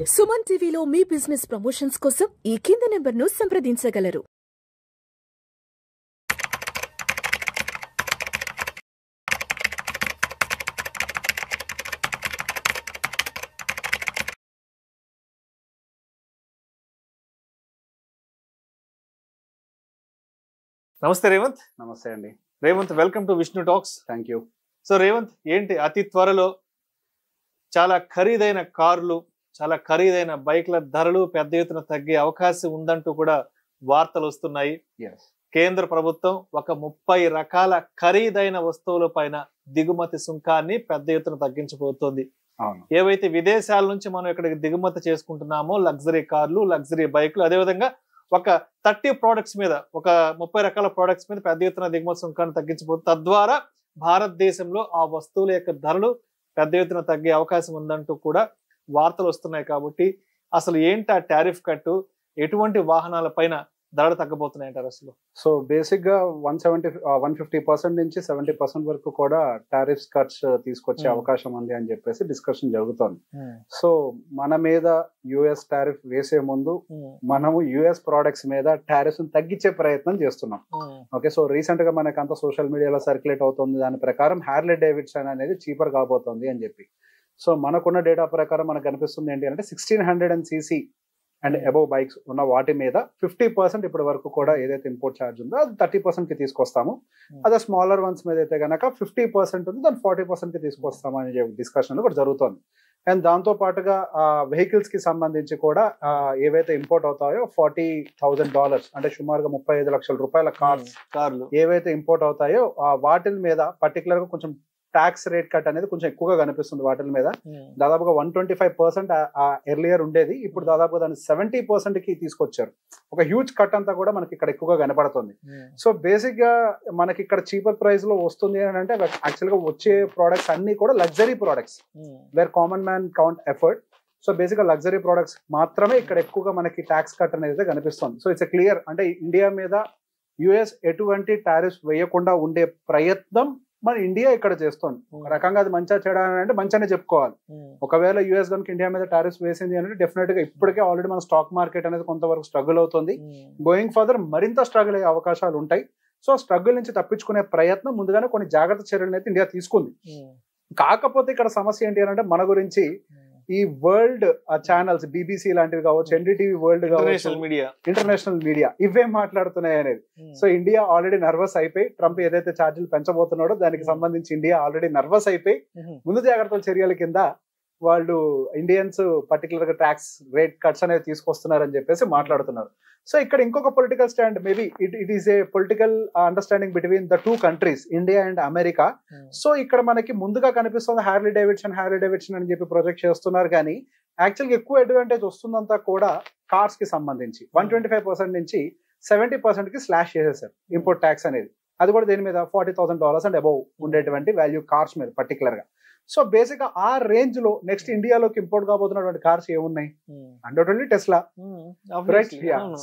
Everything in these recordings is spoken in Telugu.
సుమన్ టీవీలో మీ బిజినెస్ ప్రమోషన్స్ కోసం ఈ కింది నెంబర్ను సంప్రదించగలరు. నమస్తే రేవంత్. నమస్తే అండి Revanth, welcome to Vishnu talks. Thank you. So Revanth, ఏంటి అతి త్వరలో చాలా ఖరీదైన కార్లు, చాలా ఖరీదైన బైక్ల ధరలు పెద్ద ఎత్తున తగ్గే అవకాశం ఉందంటూ కూడా వార్తలు వస్తున్నాయి. కేంద్ర ప్రభుత్వం ఒక 30 రకాల ఖరీదైన వస్తువుల పైన దిగుమతి సుంకాన్ని పెద్ద ఎత్తున తగ్గించబోతోంది. ఏవైతే విదేశాల నుంచి మనం ఇక్కడికి దిగుమతి చేసుకుంటున్నామో లగ్జరీ కార్లు, లగ్జరీ బైకులు, అదేవిధంగా ఒక 30 ప్రోడక్ట్స్ మీద, ఒక 30 రకాల ప్రోడక్ట్స్ మీద పెద్ద ఎత్తున దిగుమతి సుంకాన్ని తగ్గించబోతుంది. తద్వారా భారతదేశంలో ఆ వస్తువుల యొక్క ధరలు పెద్ద ఎత్తున తగ్గే అవకాశం ఉందంటూ కూడా వార్తలు వస్తున్నాయి. కాబట్టి అసలు ఏంటి ఆ టారిఫ్ కట్టు, ఎటువంటి వాహనాల పైన ధరలు తగ్గబోతున్నాయంటారు అసలు? సో బేసిక్ గా 150% నుంచి 70% వరకు కూడా టారిఫ్స్ కట్స్ తీసుకొచ్చే అవకాశం ఉంది అని చెప్పేసి డిస్కషన్ జరుగుతోంది. సో మన మీద యుఎస్ టారిఫ్ వేసే ముందు మనము యుఎస్ ప్రొడక్ట్స్ మీద టారిఫ్స్ తగ్గించే ప్రయత్నం చేస్తున్నాం. ఓకే, సో రీసెంట్ గా మనకు అంతా సోషల్ మీడియాలో సర్క్యులేట్ అవుతుంది. దాని ప్రకారం హార్లీ డేవిడ్సన్ అనేది చీపర్ కాబోతోంది అని చెప్పి. సో మనకున్న డేటా ప్రకారం మనకు కనిపిస్తుంది ఏంటి అంటే 1600cc అండ్ అబౌవ్ బైక్స్ ఉన్న వాటి మీద 50% ఇప్పటి వరకు కూడా ఏదైతే ఇంపోర్ట్ ఛార్జ్ ఉందో అది 30% కి తీసుకొస్తాము. అదే స్మాలర్ వన్స్ మీద అయితే కనుక 50% ఉంది, దాన్ని 40% కి తీసుకొస్తాము అనే డిస్కషన్ కూడా జరుగుతుంది. అండ్ దాంతో పాటుగా వెహికల్స్ కి సంబంధించి కూడా ఏవైతే ఇంపోర్ట్ అవుతాయో $40,000 అంటే సుమారుగా 35 లక్షల రూపాయల కార్లు ఏవైతే ఇంపోర్ట్ అవుతాయో వాటి మీద పర్టికులర్ గా కొంచెం ట్యాక్స్ రేట్ కట్ అనేది కొంచెం ఎక్కువగా కనిపిస్తుంది. వాటి మీద దాదాపుగా 125% ఎర్లియర్ ఉండేది, ఇప్పుడు దాదాపుగా దాన్ని 70% కి తీసుకొచ్చారు. ఒక హ్యూజ్ కట్ అంతా కూడా మనకి ఇక్కడ ఎక్కువగా కనపడుతుంది. సో బేసిక్ గా మనకి ఇక్కడ చీపర్ ప్రైస్ లో వస్తుంది అని అంటే యాక్చువల్ గా వచ్చే ప్రోడక్ట్స్ అన్ని కూడా luxury products where common man can't afford. So basic గా లగ్జరీ ప్రోడక్ట్స్ మాత్రమే ఇక్కడ ఎక్కువగా మనకి ట్యాక్స్ కట్ అనేది కనిపిస్తుంది. సో ఇట్స్ క్లియర్ అంటే ఇండియా మీద యుఎస్ ఎటువంటి టారిఫ్స్ వేయకుండా ఉండే ప్రయత్నం మన ఇండియా ఇక్కడ చేస్తుంది. ఒక రకంగా అది మంచిగా చేయడం అంటే మంచిగానే చెప్పుకోవాలి. ఒకవేళ యుఎస్ కనుక ఇండియా మీద టారిఫ్స్ వేసింది అంటే డెఫినెట్ గా ఇప్పటికే ఆల్రెడీ మన స్టాక్ మార్కెట్ అనేది కొంతవరకు స్ట్రగుల్ అవుతుంది. గోయింగ్ ఫర్దర్ మరింత స్ట్రగుల్ అయ్యే అవకాశాలు ఉంటాయి. సో స్ట్రగుల్ నుంచి తప్పించుకునే ప్రయత్నం ముందుగానే కొన్ని జాగ్రత్త చర్యలను అయితే ఇండియా తీసుకుంది. కాకపోతే ఇక్కడ సమస్య ఏంటి అంటే మన గురించి ఈ వరల్డ్ ఛానల్స్ బీబీసీ లాంటివి కావచ్చు, ఎన్డీటీవీ వరల్డ్ కావచ్చు, ఇంటర్నేషనల్ మీడియా ఇవే మాట్లాడుతున్నాయి అనేది. సో ఇండియా ఆల్రెడీ నర్వస్ అయిపోయి ట్రంప్ ఏదైతే ఛార్జీలు పెంచబోతున్నాడో దానికి సంబంధించి ఇండియా ఆల్రెడీ నర్వస్ అయిపోయి ముందు జాగ్రత్తల చర్యల కింద వాళ్ళు ఇండియన్స్ పర్టికులర్ గా ట్యాక్స్ రేట్ కట్స్ అనేది తీసుకొస్తున్నారని చెప్పేసి మాట్లాడుతున్నారు. సో ఇక్కడ ఇంకొక political stand, maybe it is a political understanding between the two countries, India and America. So ఇక్కడ మనకి ముందుగా కనిపిస్తుంది హార్లీ డేవిడ్సన్ అని చెప్పి ప్రొజెక్ట్ చేస్తున్నారు. కానీ యాక్చువల్గా ఎక్కువ అడ్వాంటేజ్ వస్తుందంతా కూడా కార్స్ కి సంబంధించి 125% నుంచి 70% కి స్లాష్ చేసేసారు ఇంపోర్ట్ ట్యాక్స్ అనేది. అది కూడా దేని మీద $40,000 అండ్ అబౌవ్ ఉండేటువంటి వాల్యూ కార్స్ మీద పర్టికులర్ గా. సో బేసిక్ గా ఆ రేంజ్ లో నెక్స్ట్ ఇండియాలోకి ఇంపోర్ట్ కాబోతున్నటువంటి కార్స్ ఏమున్నాయి? Undoubtedly Tesla.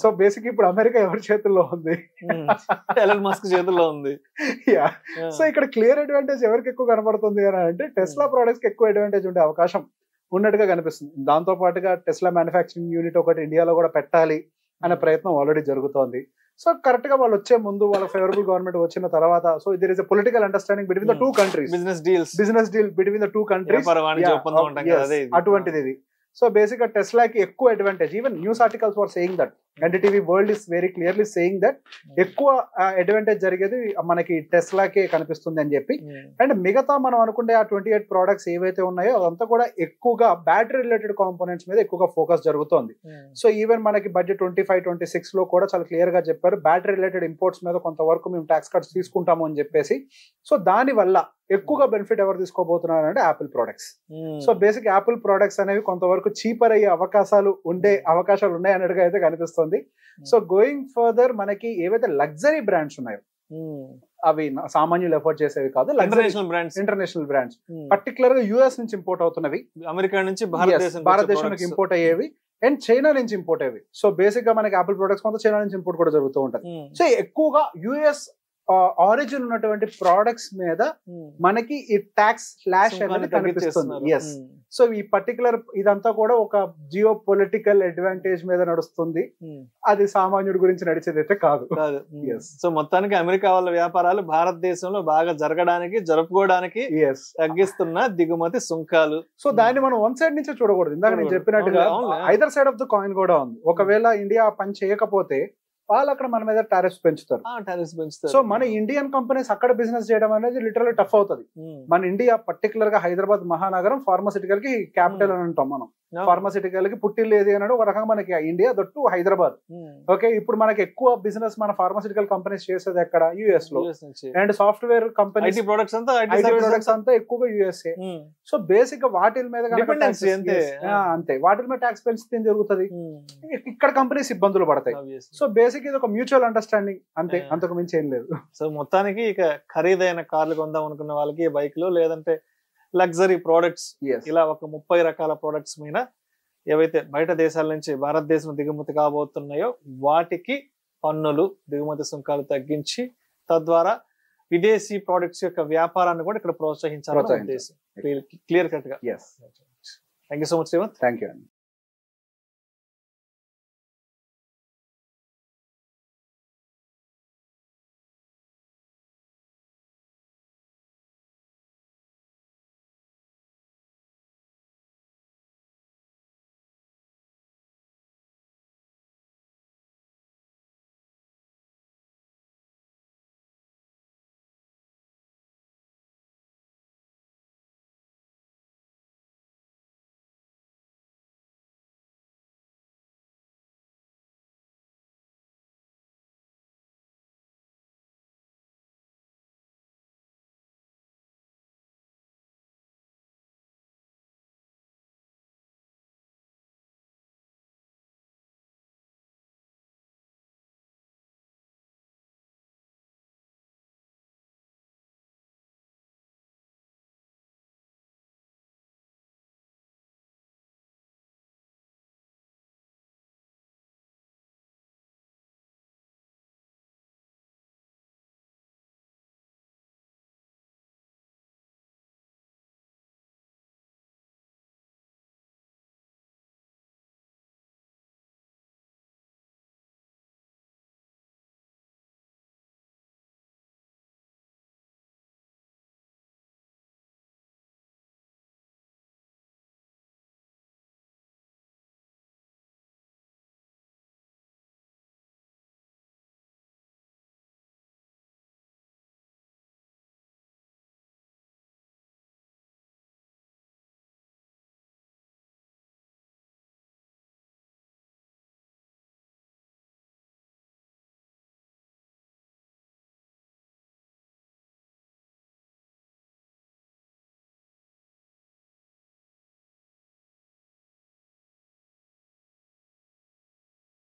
సో బేసిక్ ఇప్పుడు అమెరికా ఎవరి చేతుల్లో ఉంది? ఎలాన్ మస్క్ చేతుల్లో ఉంది. సో ఇక్కడ క్లియర్ అడ్వాంటేజ్ ఎవరికి ఎక్కువ కనబడుతుంది అని అంటే టెస్లా ప్రొడక్ట్స్ కి ఎక్కువ అడ్వాంటేజ్ ఉండే అవకాశం ఉన్నట్టుగా కనిపిస్తుంది. దాంతో పాటుగా టెస్లా మ్యానుఫ్యాక్చరింగ్ యూనిట్ ఒకటి ఇండియాలో కూడా పెట్టాలి అనే ప్రయత్నం ఆల్రెడీ జరుగుతోంది. సో కరెక్ట్ గా వాళ్ళు వచ్చే ముందు వాళ్ళ ఫేవరబుల్ గవర్నమెంట్ వచ్చిన తర్వాత so there is a political understanding between the two countries, business deal between the two countries, అటువంటిది ఇది. సో బేసిక్ గా టెస్లాకి ఎక్కువ advantage. Even news articles were saying that, NDTV world is very clearly saying that ఎక్కువ అడ్వాంటేజ్ జరిగేది మనకి టెస్లాకే కనిపిస్తుంది అని చెప్పి. అండ్ మిగతా మనం అనుకుంటే ఆ 28 ప్రోడక్ట్స్ ఏవైతే ఉన్నాయో అదంతా కూడా ఎక్కువగా బ్యాటరీ రిలేటెడ్ కాంపోనెంట్స్ మీద ఎక్కువగా ఫోకస్ జరుగుతోంది. సో ఈవెన్ మనకి బడ్జెట్ 25-26 లో కూడా చాలా క్లియర్ గా చెప్పారు బ్యాటరీ రిలేటెడ్ ఇంపోర్ట్స్ మీద కొంతవరకు మేము ట్యాక్స్ కట్స్ తీసుకుంటాము అని చెప్పేసి. సో దాని వల్ల ఎక్కువగా బెనిఫిట్ ఎవరు తీసుకోబోతున్నారు అంటే Apple products. So basic Apple products అనేవి కొంతవరకు చీపర్ అయ్యే అవకాశాలు ఉన్నాయి అన్నట్టుగా అయితే కనిపిస్తుంది. సో గోయింగ్ ఫర్దర్ మనకి ఏవైతే లగ్జరీ బ్రాండ్స్ ఉన్నాయో అవి సామాన్యులు ఎఫర్ట్ చేసేవి కాదు, ఇంటర్నేషనల్ బ్రాండ్స్ పర్టికులర్ గా యుఎస్ నుంచి ఇంపోర్ట్ అవుతున్నవి, అమెరికా నుంచి భారతదేశానికి ఇంపోర్ట్ అయ్యేవి అండ్ చైనా నుంచి ఇంపోర్ట్ అయ్యేవి. సో బేసిక్ గా మనకి యాపిల్ ప్రొడక్ట్స్ కొంత చైనా నుంచి ఇంపోర్ట్ కూడా జరుగుతూ ఉంటుంది. సో ఎక్కువగా యుఎస్ ఆరిజిన్ ఉన్నటువంటి ప్రోడక్ట్స్ మీద మనకి ఈ ట్యాక్స్ స్లాష్ అనేది కనిపిస్తుంది. ఎస్, సో ఈ పర్టికులర్ ఇదంతా కూడా ఒక జియో పొలిటికల్ అడ్వాంటేజ్ మీద నడుస్తుంది, అది సామాన్యుడి గురించి నడిచేది అయితే కాదు. సో మొత్తానికి అమెరికా వాళ్ళ వ్యాపారాలు భారతదేశంలో బాగా జరుపుకోవడానికి తగ్గిస్తున్న దిగుమతి సుంకాలు. సో దాన్ని మనం వన్ సైడ్ నుంచే చూడకూడదు. ఇందాక నేను చెప్పినట్టుగా either side of the coin కూడా ఉంది. ఒకవేళ ఇండియా పని చేయకపోతే వాళ్ళు అక్కడ మన మీద టారిఫ్స్ పెంచుతారు. సో మన ఇండియన్ కంపెనీస్ అక్కడ బిజినెస్ చేయడం అనేది లిటరల్లీ టఫ్ అవుతుంది. మన ఇండియా పర్టికులర్ గా హైదరాబాద్ మహానగరం ఫార్మాసిటికల్ కి క్యాపిటల్ అని అంటాం మనం. ఫార్మాసిటికల్ కి పుట్టిల్లు ఏది అన్నాడు ఒక రకంగా మనకి ఇండియా దట్టు హైదరాబాద్. ఓకే, ఇప్పుడు మనకి ఎక్కువ బిజినెస్ మన ఫార్మాసిటికల్ కంపెనీస్ చేసేది ఎక్కడ? యుఎస్ లో. అండ్ సాఫ్ట్వేర్ కంపెనీస్ ప్రొడక్ట్స్ అంతా ఎక్కువగా యుఎస్ఏ. సో బేసిక్ గా వాటి మీద అంతే, వాటి మీద ట్యాక్స్ పెంచితే ఏం జరుగుతుంది? ఇక్కడ కంపెనీస్ ఇబ్బందులు పడతాయి. సో బేసిక్ ఇది ఒక మ్యూచువల్ అండర్స్టాండింగ్ అంతే, అంతకు మించి ఏం లేదు. సో మొత్తానికి ఇక ఖరీదైన కార్లు కొందాం అనుకున్న వాళ్ళకి బైక్ లో, లేదంటే లగ్జరీ ప్రోడక్ట్స్, ఇలా ఒక 30 రకాల ప్రోడక్ట్స్ మీద ఏవైతే బయట దేశాల నుంచి భారతదేశం దిగుమతి కాబోతున్నాయో వాటికి పన్నులు, దిగుమతి సుంకాలు తగ్గించి తద్వారా విదేశీ ప్రోడక్ట్స్ యొక్క వ్యాపారాన్ని కూడా ఇక్కడ ప్రోత్సహించాలని ఉద్దేశం. క్లియర్ కట్ గా. Thank you so much Srimanth. Thank you.